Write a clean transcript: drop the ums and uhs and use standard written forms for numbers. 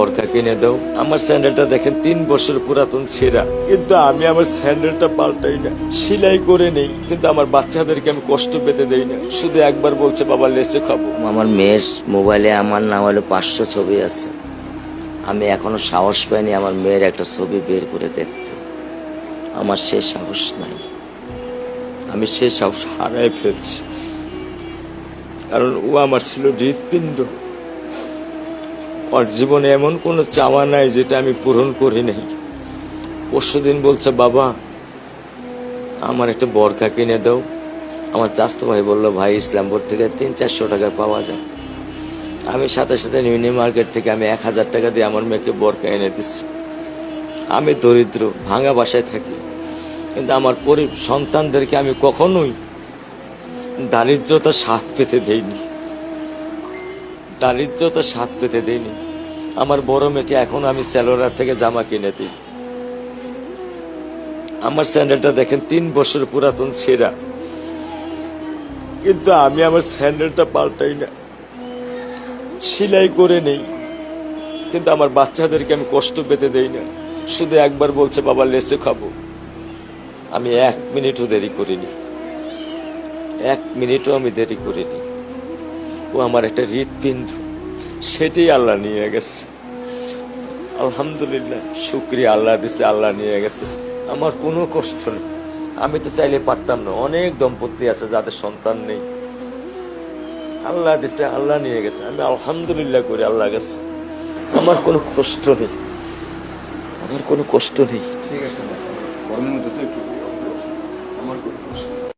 বোরকা কিনে দাও। আমার স্যান্ডেলটা দেখেন 3 বছর পুরাতন ছেঁড়া, কিন্তু আমি আমার স্যান্ডেলটা পাল্টাই না, সেলাই করে নেই। কিন্তু আমার বাচ্চাদেরকে আমি কষ্ট পেতে দেই না। শুধু একবার বলছে বাবা লেচে খাবো। আমার মেয়ের মোবাইলে আমার নাম হলো 500 ছবি আছে। আমি এখনো সাহস পাইনি আমার মেয়ের একটা ছবি বের করে দেখতে। আমার সে সাহস নাই। আমি সেই সাহস হারাই ফেলছি, কারণ ও আমার ছিল হৃৎপিণ্ড। ওর জীবনে এমন কোনো চাওয়া নাই যেটা আমি পূরণ করি নাই। পরশুদিন বলছে বাবা আমার একটা বোরকা কিনে দাও। আমার চাচতো ভাই বললো ভাই ইসলামপুর থেকে 300-400 টাকায় পাওয়া যায়। আমি সাথে সাথে নিউনি মার্কেট থেকে আমি 1000 টাকা দিয়ে আমার মেয়েকে বোরকা এনে দিচ্ছি। আমি দরিদ্র, ভাঙা বাসায় থাকি, কিন্তু আমার সন্তানদেরকে আমি কখনোই দারিদ্রতা স্বাদ পেতে দেইনি। দারিদ্রতা স্বাদ পেতে দেইনি। আমার বড় মেয়েকে এখন আমি সেলোরার থেকে জামা কিনে দিই। আমার স্যান্ডেলটা দেখেন 3 বছর পুরাতন ছেঁড়া, কিন্তু আমি আমার স্যান্ডেলটা পাল্টাই না, সেলাই করে নেই। কিন্তু আমার বাচ্চাদেরকে আমি কষ্ট পেতে দেই না। শুধু একবার বলছে বাবা লেচে খাবো। আমি 1 মিনিটও দেরি করিনি, 1 মিনিটও আমি দেরি করিনি। ও আমার একটা হৃৎপিণ্ড, সেটাই আল্লাহ নিয়ে গেছে। আলহামদুলিল্লাহ, শুকরিয়া, আল্লাহ দিছে, আল্লাহ নিয়ে গেছে। আমার কোনো কষ্ট নেই। আমি তো চাইলে পারতাম না। অনেক দম্পতি আছে যাদের সন্তান নেই, আল্লাহ দিছে, আল্লাহ নিয়ে গেছে। আমি আলহামদুলিল্লাহ করি আল্লাহ গেছে। আমার কোনো কষ্ট নেই, আমার কোনো কষ্ট নেই। ঠিক আছে, কর্মের মধ্যে তো একটু আমার কোনো কষ্ট নেই।